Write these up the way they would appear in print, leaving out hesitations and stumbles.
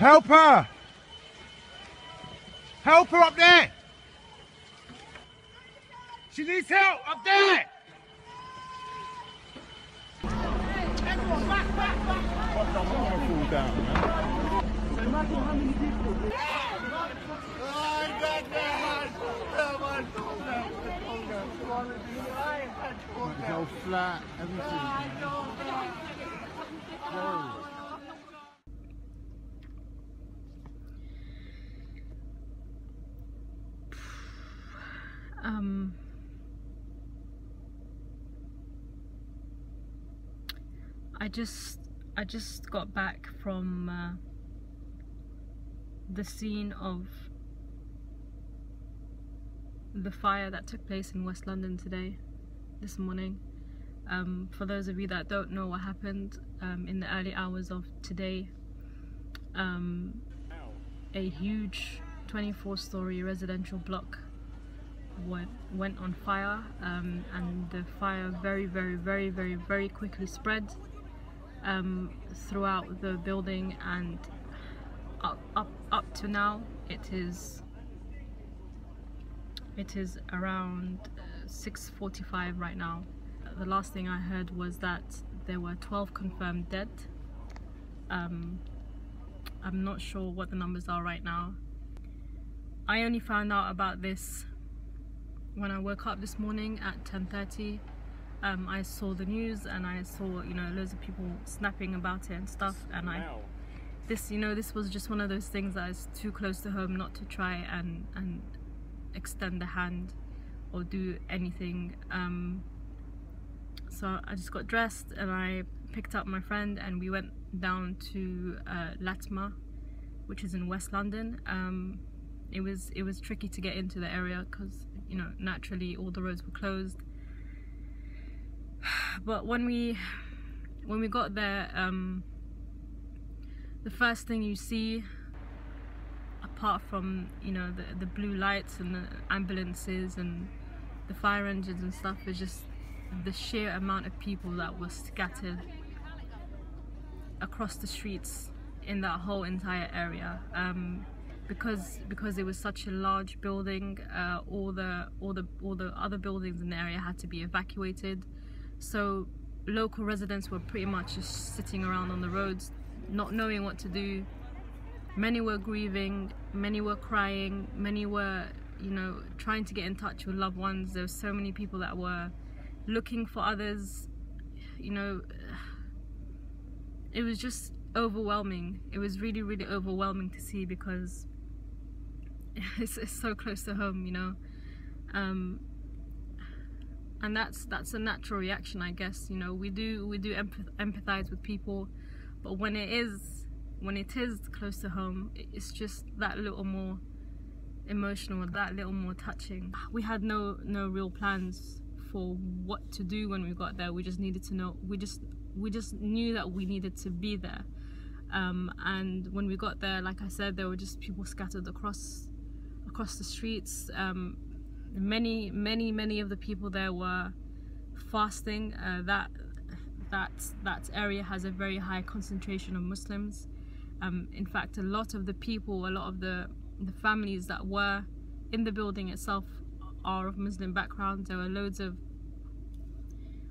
Help her! Help her up there! She needs help up there! Everyone, back, back, back! What the hell? Fall down, man. Imagine how many people. It's all flat, everything. I just got back from the scene of the fire that took place in West London this morning. For those of you that don't know what happened, in the early hours of today, a huge 24-story residential block went on fire, and the fire very quickly spread throughout the building, and up to now it is around 6:45 right now. The last thing I heard was that there were 12 confirmed dead. I'm not sure what the numbers are right now. I only found out about this when I woke up this morning at 10:30. I saw the news and I saw, loads of people snapping about it and stuff, and this was just one of those things that is too close to home not to try and extend the hand or do anything. So I just got dressed and I picked up my friend and we went down to Latma, which is in West London. It was tricky to get into the area because naturally all the roads were closed. But when we got there, the first thing you see, apart from the blue lights and the ambulances and the fire engines and stuff, is just the sheer amount of people that were scattered across the streets in that whole entire area. Because it was such a large building, all the other buildings in the area had to be evacuated. So local residents were pretty much just sitting around on the roads, not knowing what to do. Many were grieving, many were crying, many were, trying to get in touch with loved ones. There were so many people that were looking for others. It was just overwhelming. It was really overwhelming to see, because it's so close to home, and that's a natural reaction, I guess. We do empathize with people, but when it is close to home, it's just that little more emotional, that little more touching. We had no real plans for what to do when we got there. We just needed to know. We just knew that we needed to be there. And when we got there, like I said, there were just people scattered across the streets. Many of the people there were fasting. That area has a very high concentration of Muslims. In fact, a lot of the families that were in the building itself are of Muslim backgrounds. There were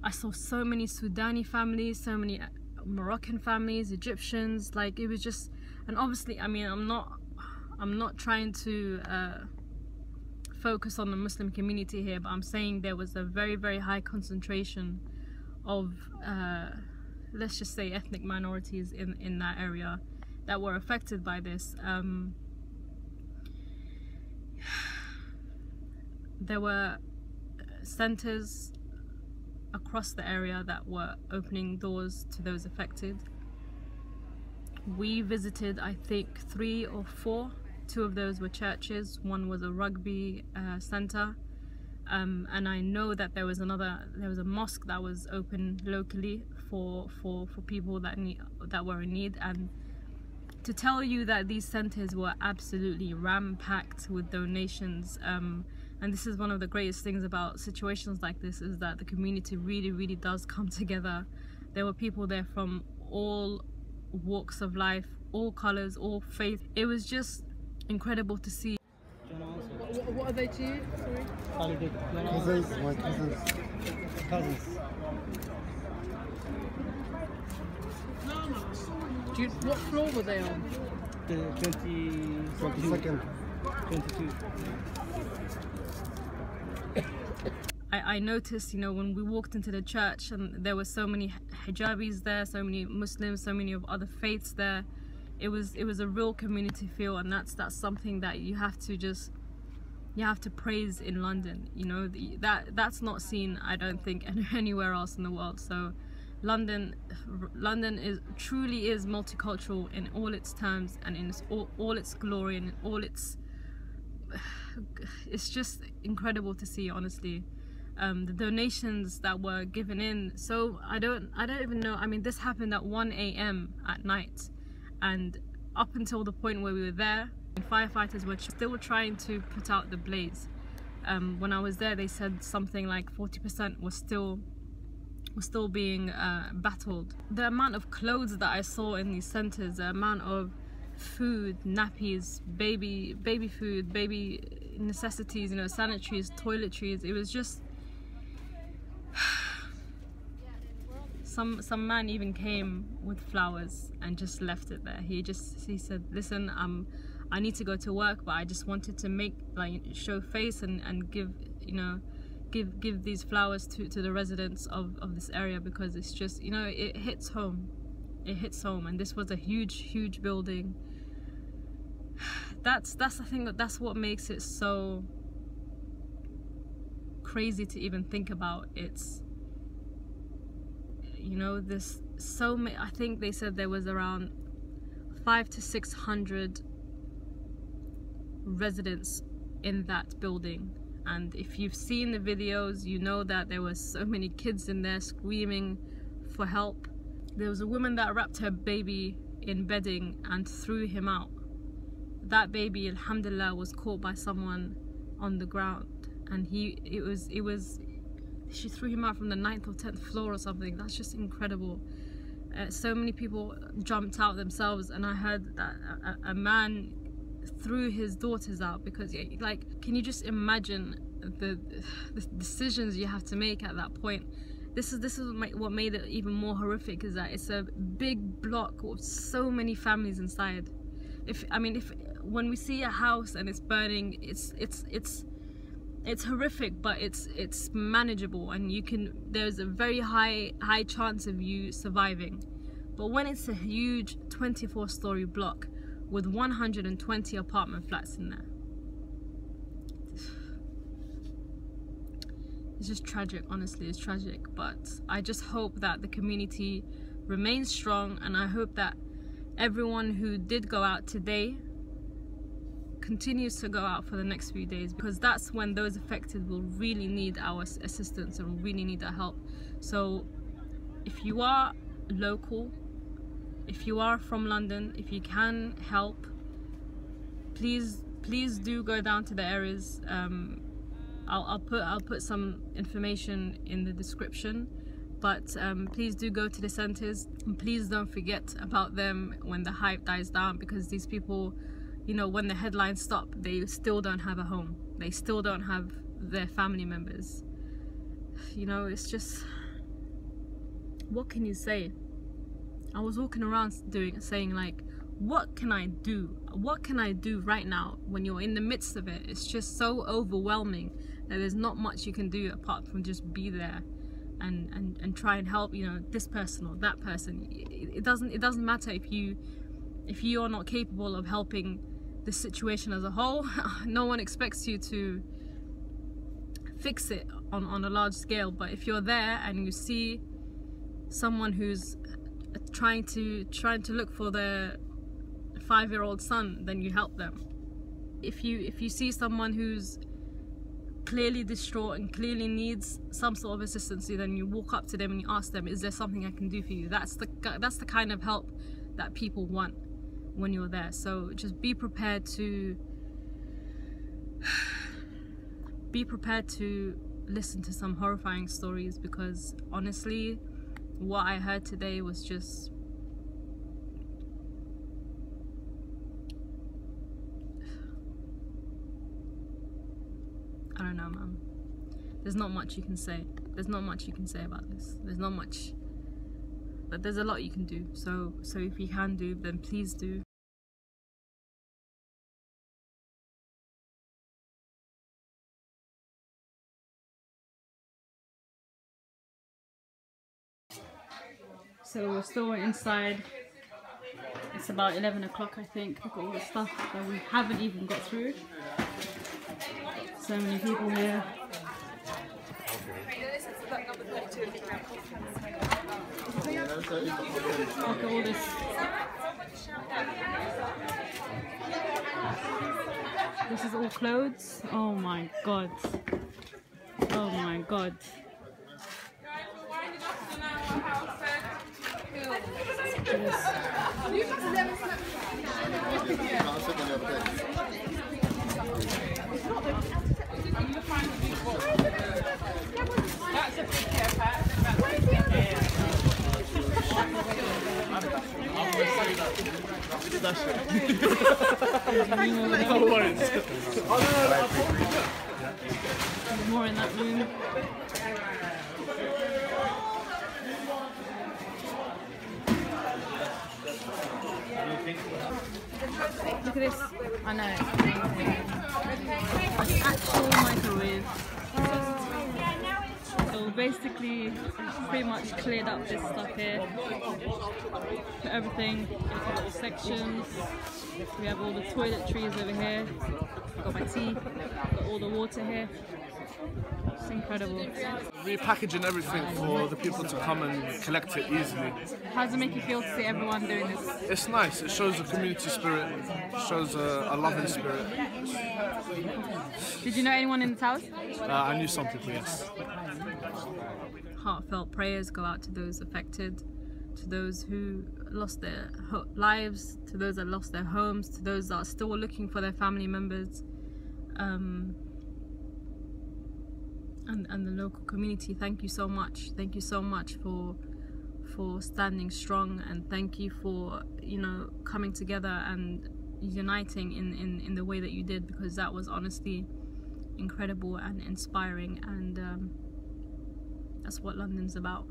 I saw so many Sudani families, so many Moroccan families, Egyptians. Like, it was just, and obviously, I mean, I'm not trying to focus on the Muslim community here, but I'm saying there was a very high concentration of let's just say ethnic minorities in that area that were affected by this. There were centers across the area that were opening doors to those affected. We visited, I think, 3 or 4. 2 of those were churches. One was a rugby center, and I know that there was a mosque that was open locally for people that were in need. And to tell you that these centers were absolutely ram-packed with donations, and this is one of the greatest things about situations like this, is that the community really does come together. There were people there from all walks of life, all colors, all faith. It was just incredible to see. What are they to you? Sorry? Cousins, my cousins. What floor were they on? The 22nd. 22. I noticed, you know, when we walked into the church and there were so many hijabis there, so many Muslims, so many of other faiths there. It was a real community feel, and that's something that you have to praise in London. You know, that's not seen, I don't think, anywhere else in the world. So London truly is multicultural in all its terms and in all its glory and in all its it's just incredible to see, honestly. The donations that were given in, so I don't even know. I mean, this happened at 1 a.m. at night, and up until the point where we were there, firefighters were still trying to put out the blaze. When I was there, they said something like 40% was still being battled. The amount of clothes that I saw in these centers, the amount of food, nappies, baby food, baby necessities, you know, sanitaries, toiletries, it was just some man even came with flowers and just left it there. He said, listen, I need to go to work, but I just wanted to show face and give, you know, give these flowers to the residents of this area, because it's just, you know, it hits home. It hits home. And this was a huge building. That's I think that's what makes it so crazy to even think about. It's, you know, this so many, I think they said there was around 500 to 600 residents in that building. And if you've seen the videos, you know that there were so many kids in there screaming for help. There was a woman that wrapped her baby in bedding and threw him out. That baby, alhamdulillah, was caught by someone on the ground, and she threw him out from the 9th or 10th floor or something. That's just incredible. So many people jumped out themselves, and I heard that a man threw his daughters out, because, like, can you just imagine the decisions you have to make at that point? This is what made it even more horrific, is that it's a big block with so many families inside. When we see a house and it's burning, it's horrific, but it's manageable, and there's a very high chance of you surviving. But when it's a huge 24-story block with 120 apartment flats in there, it's just tragic. Honestly, it's tragic. But I just hope that the community remains strong, and I hope that everyone who did go out today continues to go out for the next few days, because that's when those affected will really need our assistance and really need our help. So if you are local, if you are from London, if you can help, please do go down to the areas. I'll put some information in the description, but please do go to the centers, and please don't forget about them when the hype dies down, because these people, you know, when the headlines stop, they still don't have a home. They still don't have their family members. You know, it's just, what can you say? I was walking around saying like, what can I do? What can I do right now when you're in the midst of it? It's just so overwhelming that there's not much you can do apart from just be there and try and help, you know, this person or that person. It doesn't matter if you're not capable of helping the situation as a whole. No one expects you to fix it on a large scale, but if you're there and you see someone who's trying to look for their 5-year-old son, then you help them. If you see someone who's clearly distraught and clearly needs some sort of assistance, then you walk up to them and you ask them, is there something I can do for you? That's the kind of help that people want when you're there. So just be prepared to listen to some horrifying stories, because honestly, what I heard today was just don't know, man. There's not much you can say. There's not much you can say about this. There's not much, but there's a lot you can do. So if you can do, then please do. So we're still inside. It's about 11 o'clock, I think. Look at all the stuff that we haven't even got through. So many people here. Look at all this. This is all clothes. Oh my god. Oh my god. More in that room. Look at this. I know. An actual microwave. So basically, it's pretty much cleared up this stuff here. Put everything into little sections. We have all the toiletries over here. Got my tea. Got all the water here. It's incredible. Repackaging everything for the people to come and collect it easily. How does it make you feel to see everyone doing this? It's nice. It shows a community spirit. Shows a loving spirit. Did you know anyone in the towers? I knew some people, yes. Heartfelt prayers go out to those affected, to those who lost their lives, to those that lost their homes, to those that are still looking for their family members, and the local community. Thank you so much. Thank you so much for standing strong, and thank you for, you know, coming together and uniting in the way that you did, because that was honestly incredible and inspiring, and that's what London's about.